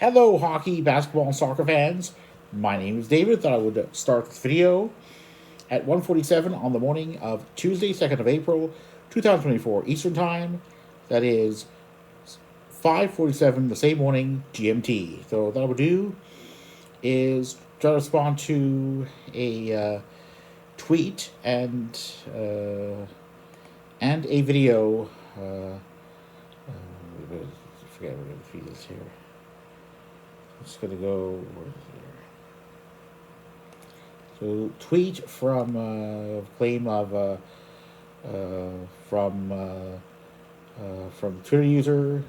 Hello, hockey, basketball, and soccer fans. My name is David. Thought I would start this video at 1:47 on the morning of Tuesday, 2nd of April, 2024 Eastern Time. That is 5:47 the same morning GMT. So what I would do is try to respond to a tweet and a video. I forget where the feed is here. I'm just gonna go. So tweet from claim of from Twitter user,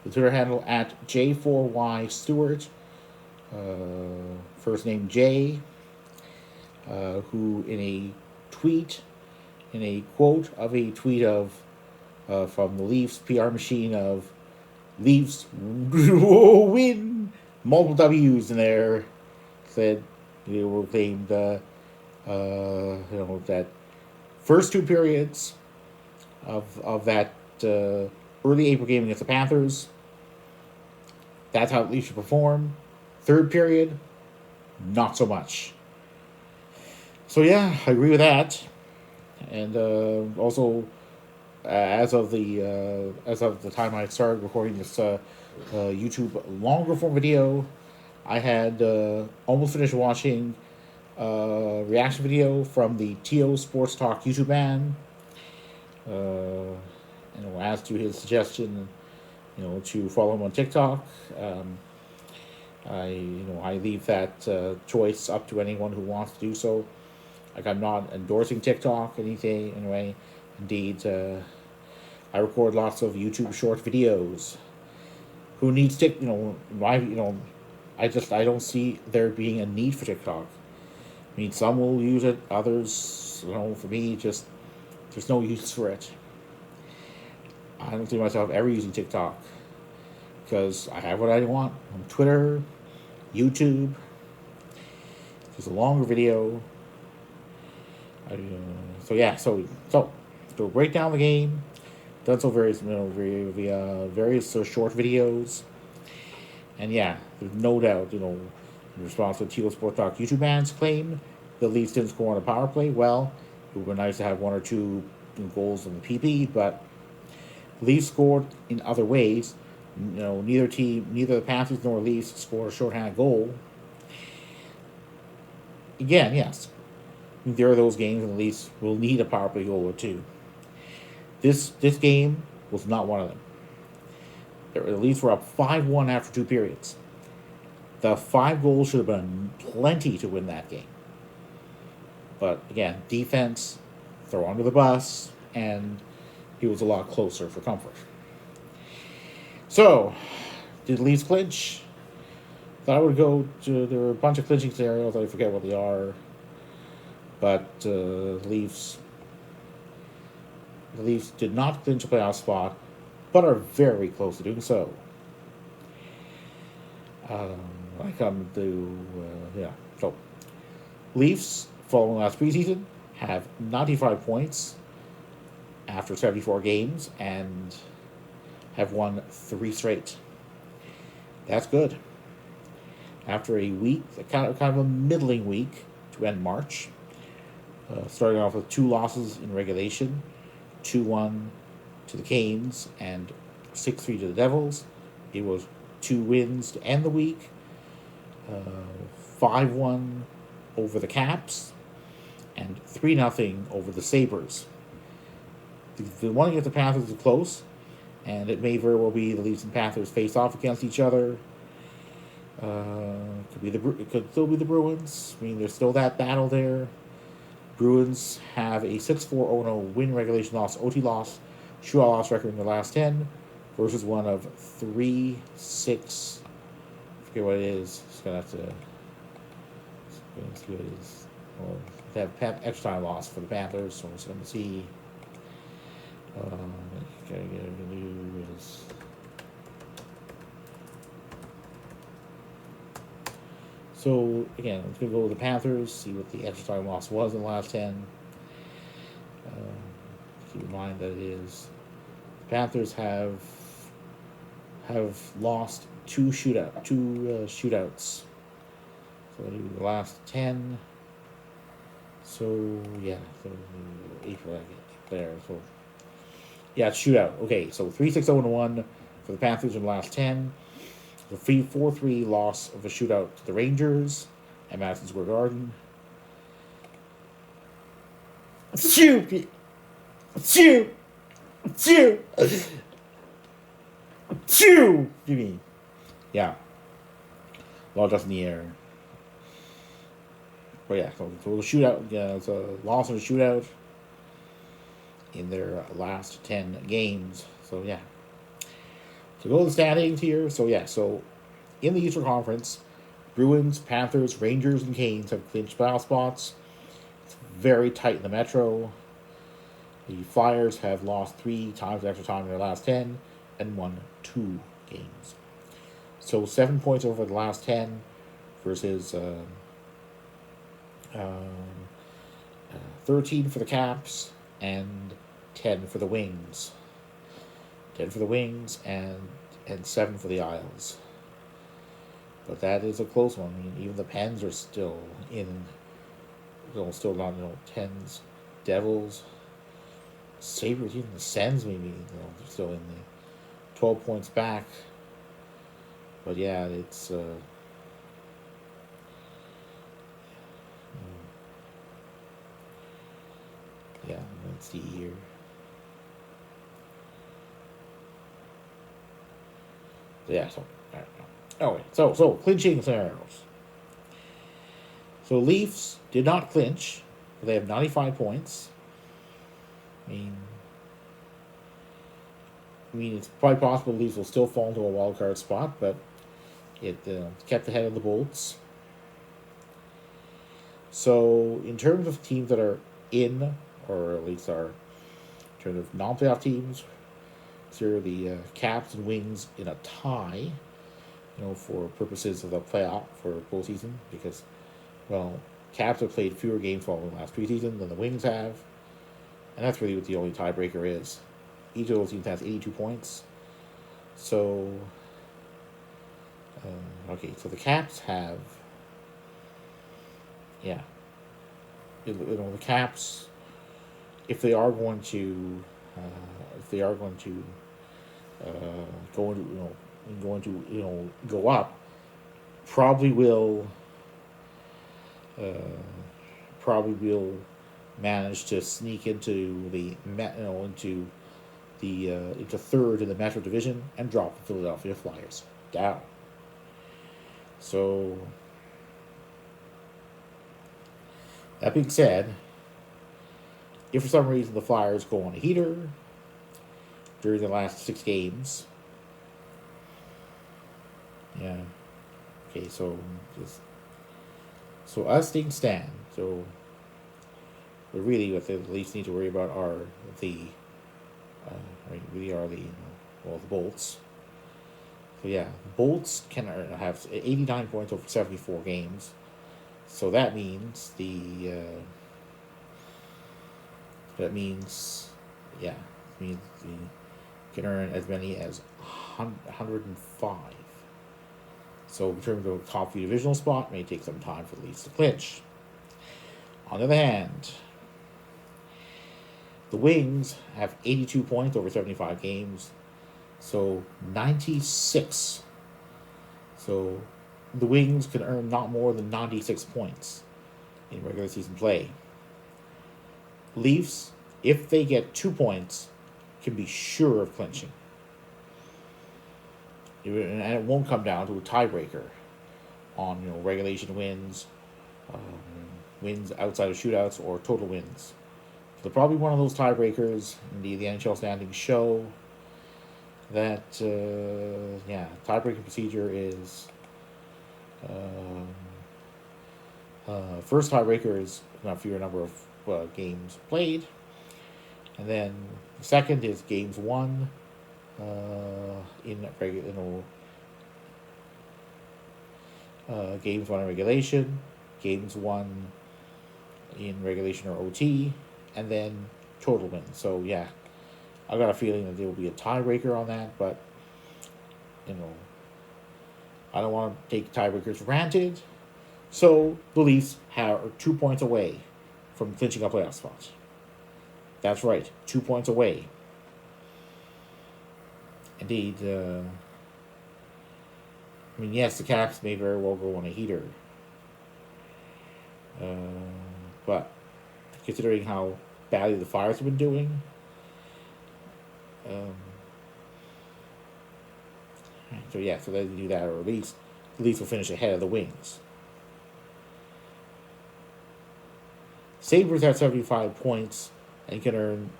the Twitter handle at J4Y Stewart, first name J, who in a tweet, in a quote of a tweet of from the Leafs PR machine of Leafs win, multiple W's in there, said they were claimed that first two periods of that early April game against the Panthers. That's how the Leafs should perform. Third period, not so much. So yeah, I agree with that, and also as of the time I started recording this YouTube longer form video, I had almost finished watching a reaction video from the TO Sports Talk YouTube man. As to his suggestion, to follow him on TikTok. I leave that choice up to anyone who wants to do so. Like, I'm not endorsing TikTok anything anyway. Indeed, I record lots of YouTube short videos. Who needs I don't see there being a need for TikTok. I mean, some will use it, others, for me, just there's no use for it. I don't see myself ever using TikTok because I have what I want on Twitter, YouTube. Just a longer video. So break down the game. Done so various via various short videos, and yeah, there's no doubt in response to TO Sport Talk YouTube man's claim the Leafs didn't score on a power play. Well, it would be nice to have one or two goals in the PP, but Leafs scored in other ways. Neither the Panthers nor Leafs scored a shorthanded goal. Again, yes, there are those games, and the Leafs will need a power play goal or two. This game was not one of them. The Leafs were up 5-1 after two periods. The 5 goals should have been plenty to win that game. But again, defense, throw under the bus, and it was a lot closer for comfort. So, did Leafs clinch? Thought I would go to, there were a bunch of clinching scenarios, I forget what they are. But Leafs did not clinch a playoff spot, but are very close to doing so. So Leafs, following last preseason, have 95 points after 74 games and have won 3 straight. That's good. After a week, kind of a middling week to end March, starting off with 2 losses in regulation, 2-1 to the Canes and 6-3 to the Devils. It was 2 wins to end the week, 5-1 over the Caps, and 3-0 over the Sabres. The one against the Panthers is close, and it may very well be the Leafs and Panthers face off against each other. It could still be the Bruins. I mean, there's still that battle there. Bruins have a 6-4-0 win, regulation loss, OT loss, shootout loss record in the last 10 versus one of 3-6. I forget what it is. Just gonna have to see what it is. Well, they have extra time loss for the Panthers, so we're just gonna see. So again, let's go with the Panthers, see what the extra time loss was in the last 10. Keep in mind that it is the Panthers have lost two shootouts. So the last 10. So yeah, so April there. So yeah, shootout. Okay, so 3-6-0-1 for the Panthers in the last 10. The 4-3 loss of a shootout to the Rangers at Madison Square Garden. Shoot! Shoot! Shoot! Shoot! You mean? Yeah. A lot of dust in the air. But yeah, so the shootout, it's a loss in a shootout in their last 10 games. So yeah. So go to the standings here. So yeah, so in the Eastern Conference, Bruins, Panthers, Rangers, and Canes have clinched playoff spots. It's very tight in the Metro. The Flyers have lost 3 times extra time in their last 10 and won 2 games. So 7 points over the last 10 versus 13 for the Caps and 10 for the Wings. 10 for the Wings and 7 for the Isles. But that is a close one. I mean, even the Pens are still in, still not, 10s. Devils, Sabres, even the Sens maybe, they're still in the 12 points back. But yeah, it's yeah, let's see here. Yeah, so so clinching scenarios. So Leafs did not clinch. They have 95 points. I mean, it's probably possible the Leafs will still fall into a wild card spot, but it kept ahead of the Bolts. So, in terms of teams that are in, or at least are in terms of non-playoff teams, so the Caps and Wings in a tie, for purposes of the playoff for postseason, because, well, Caps have played fewer games following last preseason than the Wings have, and that's really what the only tiebreaker is. Each of those teams has 82 points. So, so the Caps have, the Caps, if they are going to, go up, probably will manage to sneak into into third in the Metro Division and drop the Philadelphia Flyers down. So that being said, if for some reason the Flyers go on a heater during the last 6 games, so as things stand, so really what the Leafs need to worry about are the Bolts. So yeah, Bolts can have 89 points over 74 games. So that means you can earn as many as 105. So in terms of top few divisional spot, may take some time for the Leafs to clinch. On the other hand, the Wings have 82 points over 75 games, so 96. So the Wings can earn not more than 96 points in regular season play. Leafs, if they get 2 points, can be sure of clinching. And it won't come down to a tiebreaker on regulation wins, wins outside of shootouts, or total wins. So probably one of those tiebreakers in the NHL standings show that tiebreaking procedure is first tiebreaker is fewer number of games played, and then the second is games won games won in regulation, games won in regulation or OT, and then total wins. So yeah, I got a feeling that there will be a tiebreaker on that, but I don't want to take tiebreakers for granted. So the Leafs are 2 points away from clinching a playoff spot. That's right, 2 points away. Indeed, I mean, yes, the Caps may very well go on a heater. But considering how badly the Flyers have been doing, um, so yeah, so they do that, or at least the Leafs will finish ahead of the Wings. Sabres have 75 points and can earn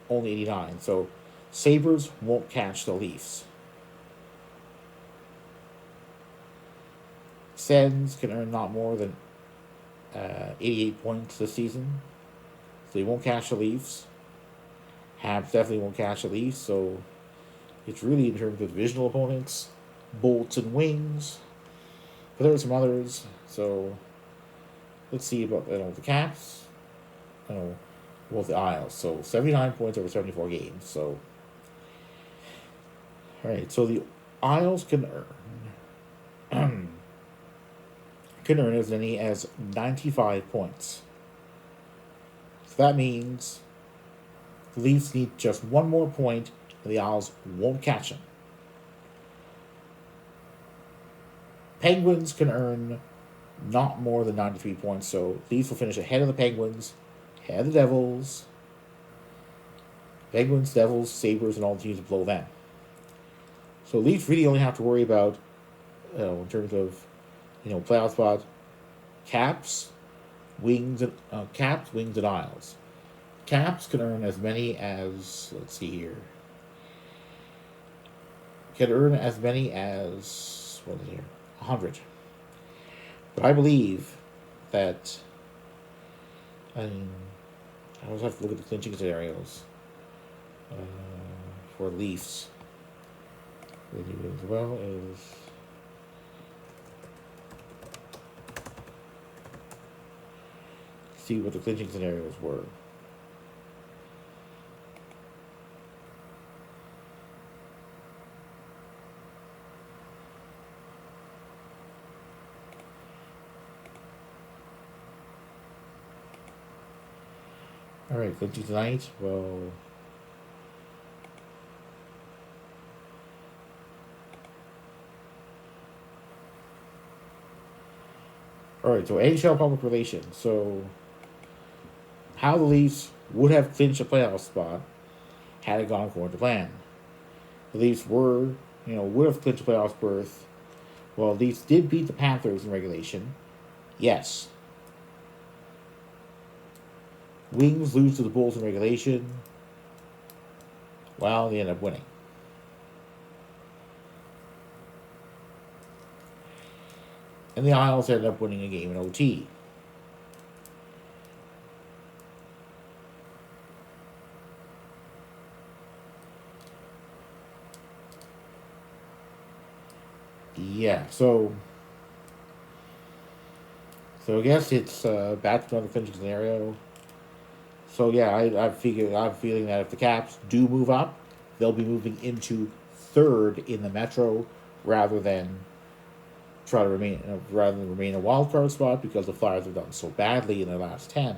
only 89, so Sabres won't catch the Leafs. Sens can earn not more than 88 points this season, so they won't catch the Leafs. Habs definitely won't catch the Leafs, so it's really in terms of divisional opponents, Bolts and Wings. But there are some others, so let's see about the Caps. Both the Isles. So 79 points over 74 games. So, all right. So the Isles can earn as many as 95 points. So that means the Leafs need just one more point, and the Isles won't catch them. Penguins can earn not more than 93 points, so the Leafs will finish ahead of the Penguins, ahead of the Devils. Penguins, Devils, Sabres, and all the teams below them. So the Leafs really only have to worry about, in terms of, playoff spot, Caps, Wings, and Isles. Caps can earn as many as, let's see here, can earn as many as, 100. But I believe that, I always have to look at the clinching scenarios for Leafs. They do as well as see what the clinching scenarios were. All right, clinching tonight. Well, all right. So NHL public relations. So how the Leafs would have clinched a playoff spot had it gone according to plan. The Leafs would have clinched a playoff berth. Well, the Leafs did beat the Panthers in regulation. Yes. Wings lose to the Bulls in regulation. Well, they end up winning. And the Isles ended up winning a game in OT. Yeah, so I guess it's back to another clinching scenario. So yeah, I'm feeling that if the Caps do move up, they'll be moving into third in the Metro rather than remain a wild card spot because the Flyers have done so badly in their last 10.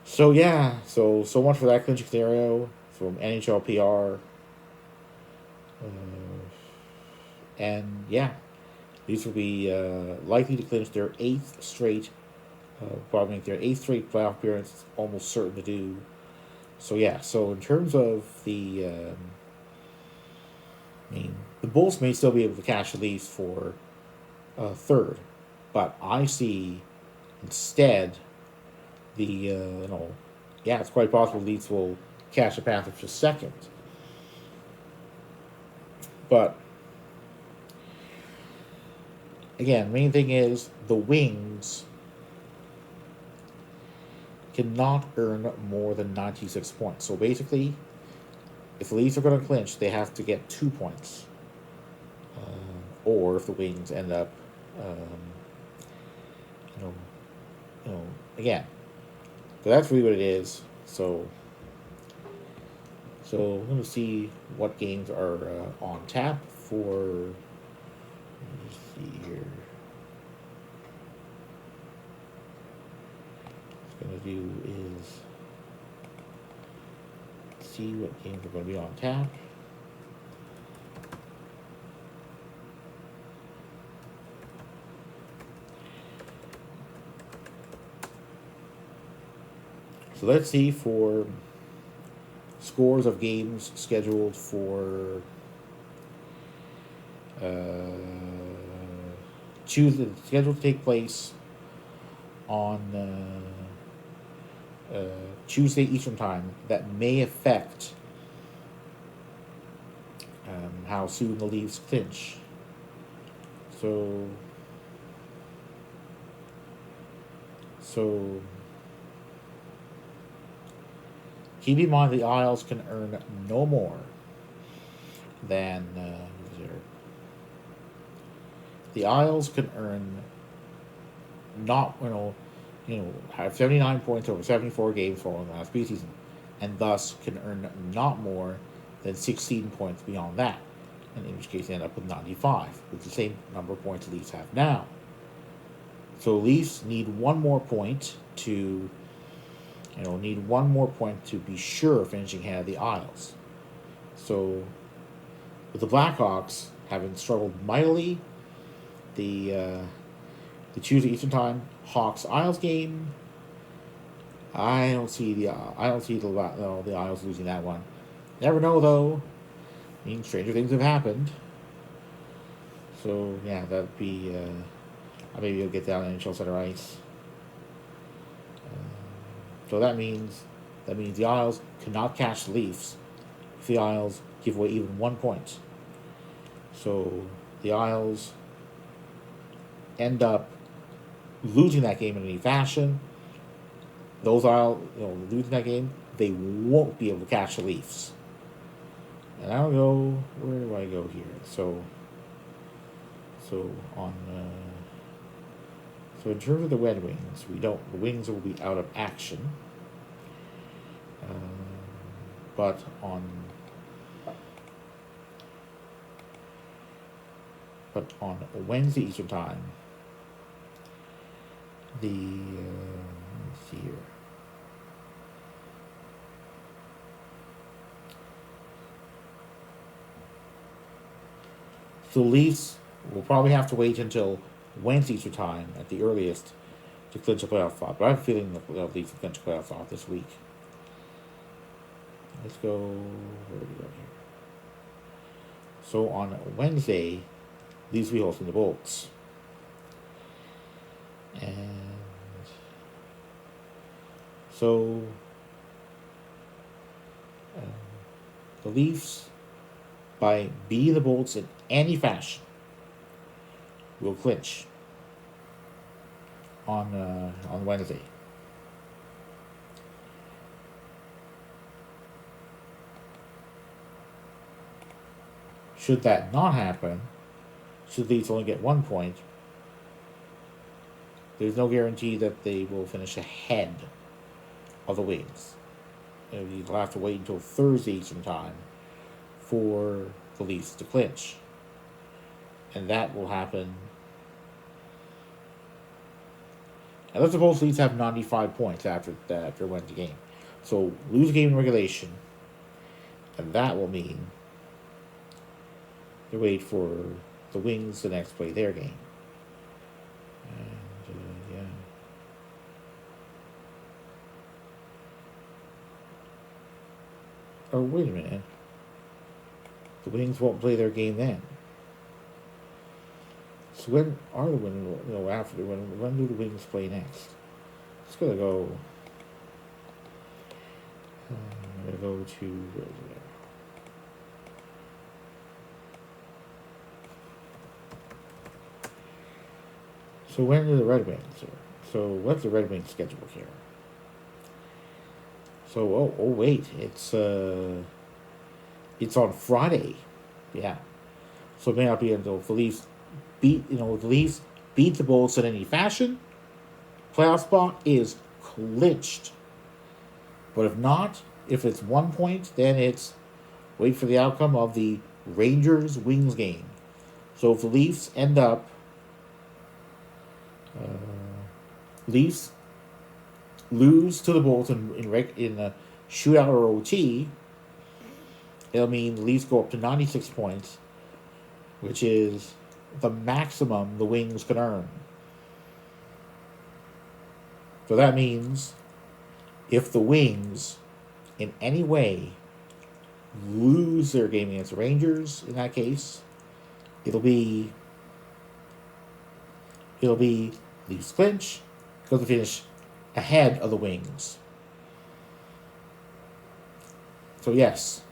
So yeah, so much for that clinching scenario from NHL PR. And yeah, these will be likely to clinch their eighth straight playoff appearance. It's almost certain to do. So yeah, so in terms of the, the Bulls may still be able to catch the Leafs for third, but I see instead it's quite possible the Leafs will catch the Panthers for second. But again, main thing is the Wings cannot earn more than 96 points. So basically, if the Leafs are going to clinch, they have to get 2 points. Or if the Wings end up, again. So that's really what it is. So we're going to see what games are on tap for see here. What it's going to do is see what games are going to be on tap. So let's see for scores of games scheduled for scheduled to take place on Tuesday Eastern Time that may affect how soon the Leafs clinch. So keep in mind the Isles can earn no more than the Isles can earn not have 79 points over 74 games following last preseason, and thus can earn not more than 16 points beyond that, and in which case they end up with 95, with the same number of points the Leafs have now. So Leafs need one more point to be sure of finishing ahead of the Isles. So with the Blackhawks having struggled mightily, the Tuesday Eastern Time Hawks Isles game, I don't see the Isles losing that one. Never know though. I mean, stranger things have happened. So yeah, that'd be maybe you'll get down on NHL Center Ice. So that means the Isles cannot catch the Leafs if the Isles give away even 1 point. So the Isles end up losing that game in any fashion. Those Isles, losing that game, they won't be able to catch the Leafs. And I'll go. Where do I go here? So in terms of the Red Wings, the Wings will be out of action. But on Wednesday Eastern Time, let's see here. So the Leafs will probably have to wait until Wednesday Eastern Time at the earliest to clinch a playoff spot. But I have a feeling the Leafs will clinch a playoff spot this week. Let's go. Where do we go here? So on Wednesday, Leafs will be hosting the Bolts. And so the Leafs, by beating the Bolts in any fashion, will clinch on Wednesday. Should that not happen, should Leafs only get 1 point, there's no guarantee that they will finish ahead of the Wings. You'll have to wait until Thursday Eastern Time for the Leafs to clinch. And that will happen. And let's suppose the Leafs have 95 points after Wednesday game. So lose a game in regulation, and that will mean they wait for the Wings to next play their game. And yeah. Oh, wait a minute. The Wings won't play their game then. So when are the Wings? After when do the Wings play next? It's gonna go. I'm gonna go to. Where is it? So when are the Red Wings? So what's the Red Wings schedule here? So oh wait, it's on Friday, yeah. So it may not be until the Leafs beat the Bolts in any fashion. Playoff spot is clinched. But if not, if it's 1 point, then it's wait for the outcome of the Rangers Wings game. So if the Leafs end up, Leafs lose to the Bolts in a shootout or OT, it'll mean the Leafs go up to 96 points, which is the maximum the Wings can earn. So that means if the Wings in any way lose their game against the Rangers, in that case, it'll be Leafs clinch because they finish ahead of the Wings. So yes.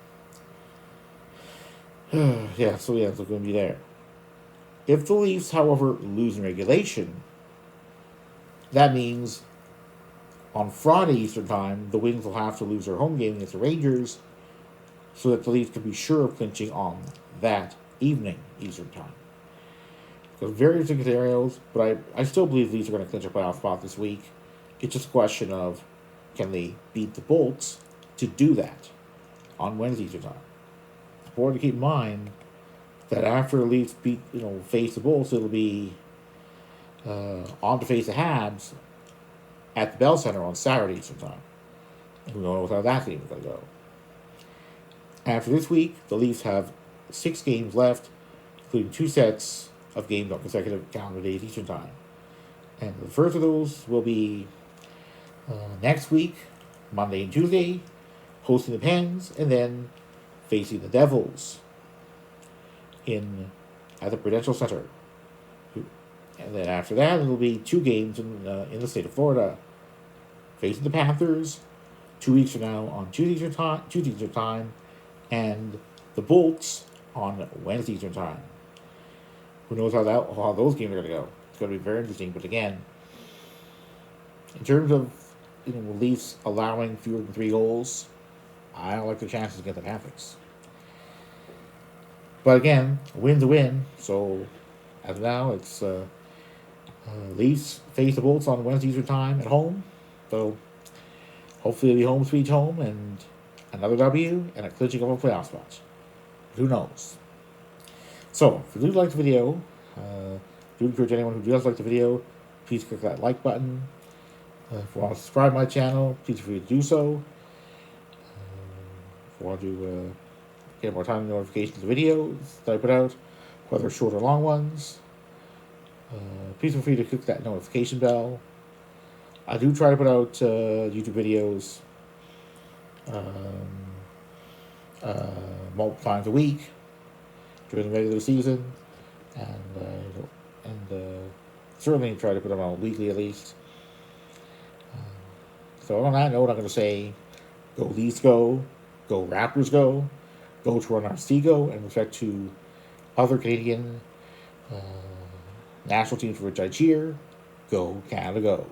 Yeah, so yeah, it's going to be there. If the Leafs, however, lose in regulation, that means on Friday Eastern Time, the Wings will have to lose their home game against the Rangers so that the Leafs can be sure of clinching on that evening Eastern Time. So very interesting scenarios, but I still believe the Leafs are going to clinch a playoff spot this week. It's just a question of can they beat the Bolts to do that on Wednesday Eastern Time. It's important to keep in mind that after the Leafs face the Bolts, it'll be on to face the Habs at the Bell Center on Saturday Eastern Time. And who knows how that game is going to go. After this week, the Leafs have 6 games left, including 2 sets of games on consecutive calendar days Eastern Time. And the first of those will be next week, Monday and Tuesday, hosting the Pens, and then facing the Devils at the Prudential Center. And then after that, it'll be 2 games in the state of Florida, facing the Panthers 2 weeks from now on Tuesday Eastern Time, and the Bolts on Wednesday Eastern Time. Who knows how those games are going to go? It's going to be very interesting. But again, in terms of the Leafs allowing fewer than 3 goals, I don't like the chances against the Panthers. But again, a win's a win. So as of now, it's Leafs face the Bolts on Wednesday Eastern Time at home. So hopefully it'll be home sweet home and another W and a clinching of a playoff spot. Who knows? So if you do like the video, do encourage anyone who does like the video, please click that like button. If you want to subscribe to my channel, please feel free to do so. If you want to get more timely notifications of videos that I put out, whether short or long ones, please feel free to click that notification bell. I do try to put out YouTube videos multiple times a week during the regular season, and certainly try to put them out weekly at least. So on that note, I'm going to say, go Leafs go Raptors go Toronto FC go, and with respect to other Canadian national teams for which I cheer, go Canada go.